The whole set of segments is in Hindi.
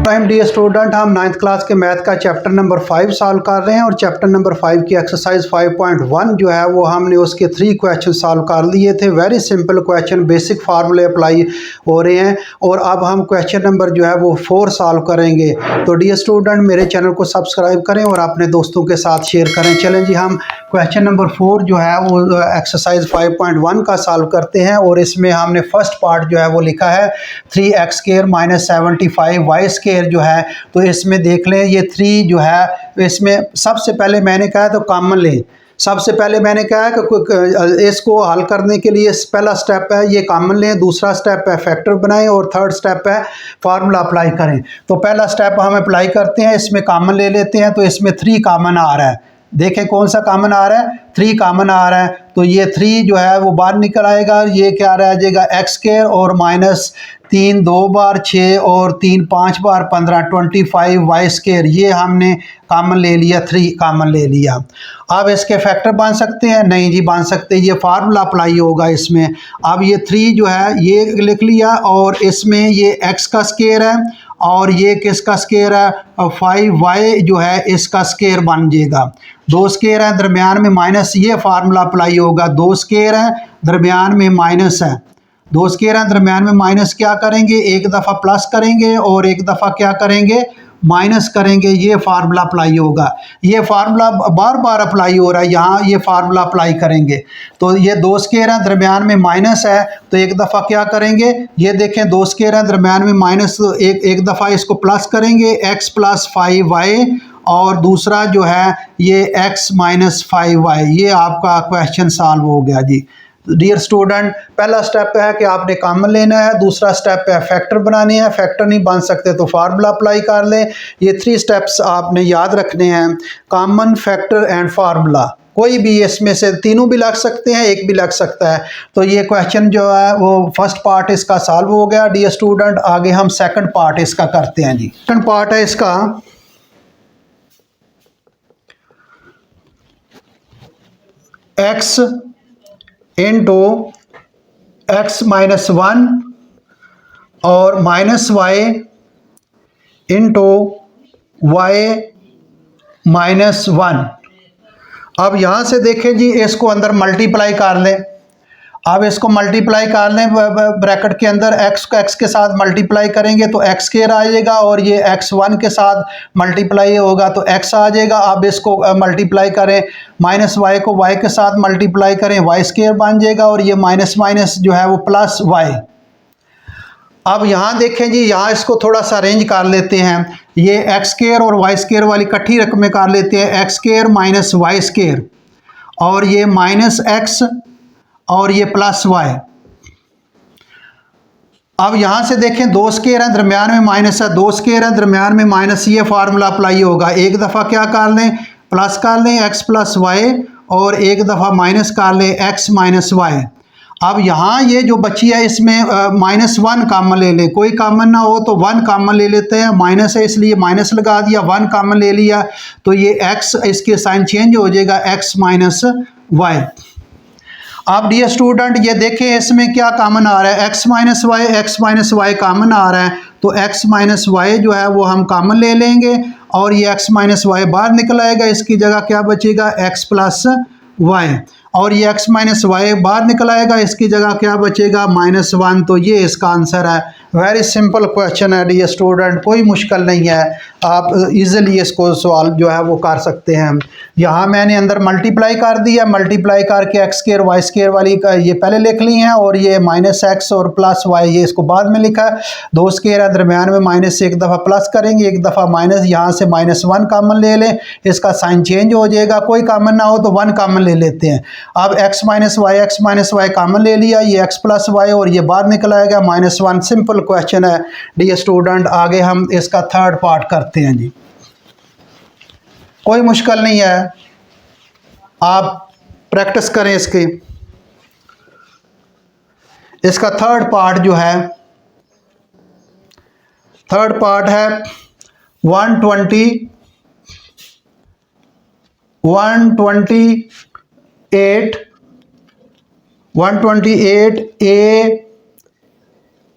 टाइम डी स्टूडेंट, हम 9th क्लास के मैथ का चैप्टर नंबर 5 सॉल्व कर रहे हैं और चैप्टर नंबर 5 की एक्सरसाइज 5.1 जो है वो हमने उसके 3 क्वेश्चन सॉल्व कर लिए थे। वेरी सिंपल क्वेश्चन, बेसिक फार्मूले अप्लाई हो रहे हैं और अब हम क्वेश्चन नंबर जो है वो 4 सॉल्व करेंगे। तो डी स्टूडेंट मेरे चैनल को सब्सक्राइब करें और अपने दोस्तों के साथ शेयर करें। चलें जी, हम क्वेश्चन नंबर 4 जो है वो एक्सरसाइज 5.1 का सॉल्व करते हैं और इसमें हमने फर्स्ट पार्ट जो है वो लिखा है 3x² - 75y² जो है। तो इसमें देख लें, ये 3 जो है इसमें सबसे पहले मैंने कहा तो कॉमन लें। सबसे पहले मैंने कहा है कि इसको हल करने के लिए पहला स्टेप है ये कॉमन लें, दूसरा स्टेप है फैक्टर बनाएं और थर्ड स्टेप है फार्मूला अप्लाई करें। तो पहला स्टेप हम अप्लाई करते हैं, इसमें कॉमन ले लेते हैं। तो इसमें 3 कॉमन आ रहा है, देखें कौन सा कॉमन आ रहा है, 3 कॉमन आ रहा है। तो ये 3 जो है वो बाहर निकल आएगा, ये क्या रह जाएगा x² और -3 2 बार 6 और 3 5 बार 15 25y²। ये हमने कॉमन ले लिया, 3 कॉमन ले लिया। अब इसके फैक्टर बन सकते हैं? नहीं जी बन सकते, ये फार्मूला अप्लाई होगा इसमें। अब ये 3 जो है ये लिख लिया और इसमें ये x का स्क्वायर है और ये किसका स्क्वायर है, 5y जो है इसका स्क्वायर बन जाएगा। 2 स्क्वायर है दरमियान में माइनस, ये फार्मूला अप्लाई होगा। 2 स्क्वायर है दरमियान में माइनस है, 2 स्क्वायर है दरमियान में माइनस क्या करेंगे, एक दफ़ा प्लस करेंगे और एक दफ़ा क्या करेंगे, माइनस करेंगे। ये फार्मूला अप्लाई होगा, ये फार्मूला बार बार अप्लाई हो रहा है, यहाँ ये फार्मूला अप्लाई करेंगे। तो ये 2 स्क्वायर है दरमियान में माइनस है तो एक दफ़ा क्या करेंगे, ये देखें 2 स्क्वायर है दरमियान में माइनस, तो एक दफ़ा इसको प्लस करेंगे x + 5y और दूसरा जो है ये x - 5y। ये आपका क्वेश्चन सॉल्व हो गया जी। डियर स्टूडेंट, पहला स्टेप है कि आपने कॉमन लेना है, दूसरा स्टेप है फैक्टर बनाने हैं। फैक्टर नहीं बन सकते तो फार्मूला अप्लाई कर लें। ये 3 स्टेप्स आपने याद रखने हैं, कॉमन, फैक्टर एंड फार्मूला। कोई भी इसमें से तीनों भी लग सकते हैं, एक भी लग सकता है। तो ये क्वेश्चन जो है वो फर्स्ट पार्ट इसका सॉल्व हो गया डियर स्टूडेंट। आगे हम सेकंड पार्ट इसका करते हैं जी। सेकंड पार्ट है इसका x इंटू x - 1 और -y इंटू y - 1। अब यहाँ से देखें जी, इसको अंदर मल्टीप्लाई कर लें। अब इसको मल्टीप्लाई कर लें ब्रैकेट के अंदर, x को x के साथ मल्टीप्लाई करेंगे तो x² आ जाएगा और ये x1 के साथ मल्टीप्लाई होगा तो x आ जाएगा। अब इसको मल्टीप्लाई करें, -y को y के साथ मल्टीप्लाई करें, y² बन जाएगा और ये माइनस जो है वो +y। अब यहाँ देखें जी, यहाँ इसको थोड़ा सा अरेंज कर लेते हैं, ये x² और y² वाली इकट्ठी रकमें कर लेते हैं, x² - y² और ये -x और ये +y। अब यहाँ से देखें 2 स्क्वायर है दरमियान में माइनस है, 2 स्क्वायर है दरमियान में माइनस, ये फार्मूला अप्लाई होगा। एक दफ़ा क्या कर लें, प्लस कर लें x + y और एक दफ़ा माइनस कर लें x - y। अब यहाँ ये जो बची है इसमें -1 कॉमन ले लें, कोई कॉमन ना हो तो 1 कॉमन ले लेते हैं। माइनस है इसलिए माइनस लगा दिया, 1 कॉमन ले लिया तो ये x, इसके साइन चेंज हो जाएगा, x - y। अब डियर स्टूडेंट ये देखें इसमें क्या कॉमन आ रहा है, x - y कॉमन आ रहा है तो x - y जो है वो हम कॉमन ले लेंगे और ये x - y बाहर निकल आएगा। इसकी जगह क्या बचेगा, x + y और ये x - y बाहर निकल आएगा, इसकी जगह क्या बचेगा, -1। तो ये इसका आंसर है। वेरी सिंपल क्वेश्चन है डियर स्टूडेंट, कोई मुश्किल नहीं है, आप इजीली इसको सवाल जो है वो कर सकते हैं। यहाँ मैंने अंदर मल्टीप्लाई कर दिया, मल्टीप्लाई करके x² y² वाली ये पहले लिख ली हैं और ये -x और +y ये इसको बाद में लिखा है। 2 स्क्वायर है दरमियान में माइनस, एक दफ़ा प्लस करेंगे, एक दफ़ा माइनस, यहाँ से -1 कॉमन ले लें, इसका साइन चेंज हो जाएगा। कोई कॉमन ना हो तो 1 कॉमन ले लेते हैं। अब x - y कॉमन ले लिया, ये x + y और ये बाहर निकल आएगा -1। सिंपल क्वेश्चन है डियर स्टूडेंट। आगे हम इसका थर्ड पार्ट करते हैं जी, कोई मुश्किल नहीं है, आप प्रैक्टिस करें इसकी। इसका थर्ड पार्ट जो है, थर्ड पार्ट है 128 AM²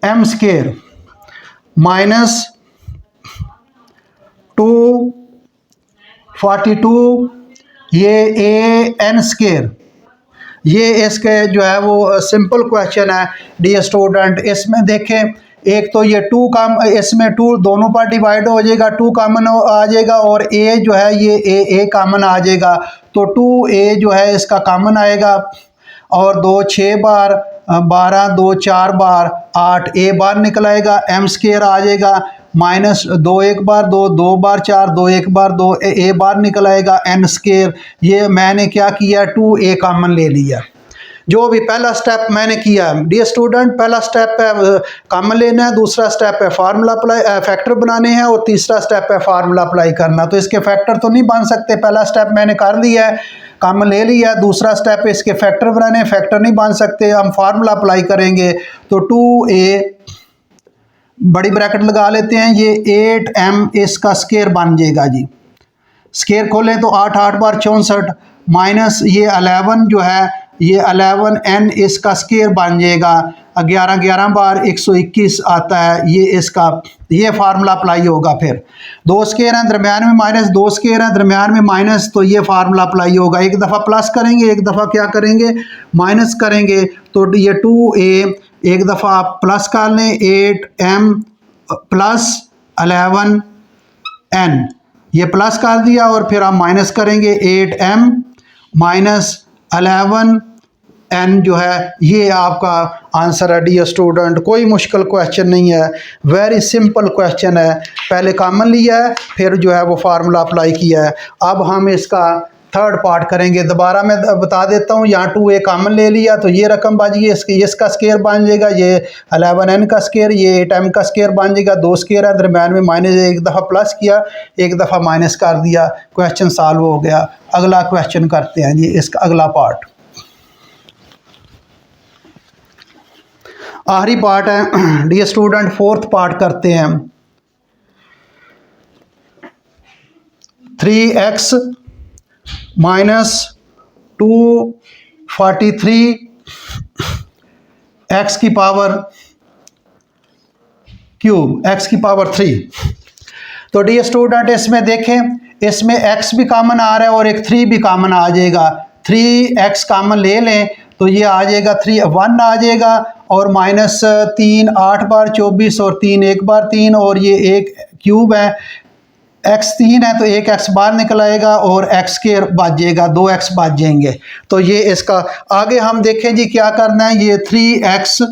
- 242 ये ए एन स्केयर, ये इसके जो है वो सिंपल क्वेश्चन है डियर स्टूडेंट। इसमें देखें एक तो ये 2 कम, इसमें 2 दोनों पर डिवाइड हो जाएगा, 2 कॉमन आ जाएगा और ए जो है ये ए कॉमन आ जाएगा। तो 2a जो है इसका कॉमन आएगा और 2 6 बार 12, 2 4 बार 8, ए बार निकल आएगा, एम स्केयर आ जाएगा माइनस 2 1 बार 2, 2 बार 4, 2 1 बार 2, ए बार निकल आएगा एन स्केयर। ये मैंने क्या किया 2a कॉमन ले लिया। जो भी पहला स्टेप मैंने किया डियर स्टूडेंट, पहला स्टेप है कॉमन लेना है, दूसरा स्टेप है फार्मूला अप्लाई फैक्टर बनाने हैं और तीसरा स्टेप है फार्मूला अप्लाई करना। तो इसके फैक्टर तो नहीं बन सकते, पहला स्टेप मैंने कर लिया है, कॉमन ले लिया। दूसरा स्टेप है इसके फैक्टर बनाने, फैक्टर नहीं बन सकते, हम फार्मूला अप्लाई करेंगे। तो 2a बड़ी ब्रैकेट लगा लेते हैं, ये 8m इसका स्केयर बन जाएगा जी। स्केयर खोलें तो 8 8 बार 64 माइनस ये 11 जो है ये 11n इसका स्केयर बन जाएगा, 11 11 बार 121 आता है ये इसका, ये फार्मूला अप्लाई होगा। फिर 2 स्केयर हैं दरम्यान में माइनस, 2 स्केयर हैं दरम्यान में माइनस, तो ये फार्मूला अप्लाई होगा। एक दफ़ा प्लस करेंगे, एक दफ़ा क्या करेंगे माइनस करेंगे। तो ये 2a एक दफ़ा आप प्लस कर लें, 8m प्लस 11n, ये प्लस कर दिया और फिर आप माइनस करेंगे 8m माइनस 11n जो है ये आपका आंसर है डियर स्टूडेंट। कोई मुश्किल क्वेश्चन नहीं है, वेरी सिंपल क्वेश्चन है। पहले कॉमन लिया है फिर जो है वो फार्मूला अप्लाई किया है। अब हम इसका थर्ड पार्ट करेंगे। दोबारा मैं बता देता हूँ, यहाँ 2a कॉमन ले लिया तो ये रकम बच गई, इसका स्केयर बन जाएगा, ये 11n का स्केयर, ये 8m का स्केयर बन जाएगा। 2 स्केयर है दरम्यान में माइनस, एक दफ़ा प्लस किया एक दफ़ा माइनस कर दिया, क्वेश्चन सॉल्व हो गया। अगला क्वेश्चन करते हैं जी, इसका अगला पार्ट आखिरी पार्ट है डियर स्टूडेंट, फोर्थ पार्ट करते हैं। 3x माइनस 243 x की पावर क्यूब, x की पावर 3। तो डियर स्टूडेंट इसमें देखें, इसमें x भी कॉमन आ रहा है और एक 3 भी कॉमन आ जाएगा। 3x कॉमन ले लें तो ये आ जाएगा 3 1 आ जाएगा और माइनस 3 8 बार 24 और 3 1 बार 3 और ये एक क्यूब है, x 3 है तो एक x बाहर निकल आएगा और x स्केयर बच जाएगा, 2x बच जाएंगे। तो ये इसका आगे हम देखें जी क्या करना है। ये 3x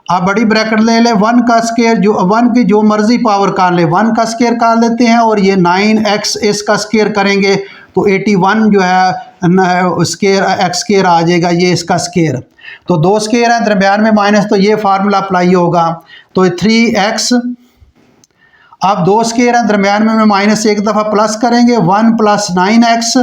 आप बड़ी ब्रैकेट ले लें, 1 का स्केयर जो 1 की जो मर्जी पावर कर ले 1 का स्केयर कर लेते हैं और ये 9x इसका स्केयर करेंगे तो 81 जो है स्केयर x स्केयर आ जाएगा, ये इसका स्केयर। तो 2 स्केयर है दरम्यान में माइनस, तो ये फार्मूला अप्लाई होगा। तो 3x अब 2 स्केयर हैं दरम्यान में माइनस, एक दफ़ा प्लस करेंगे 1 प्लस 9x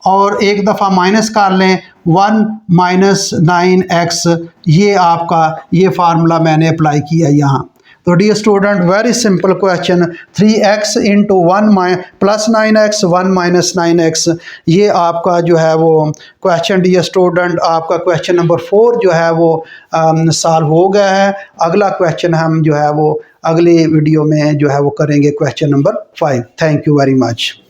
और एक दफ़ा माइनस कर लें 1 माइनस 9x, ये आपका ये फार्मूला मैंने अप्लाई किया यहाँ। तो dear student very simple question, 3x into 1 plus 9x 1 minus 9x, ये आपका जो है वो क्वेश्चन डियर स्टूडेंट आपका क्वेश्चन नंबर 4 जो है वो सॉल्व हो गया है। अगला क्वेश्चन हम जो है वो अगली वीडियो में जो है वो करेंगे question number 5। Thank you very much.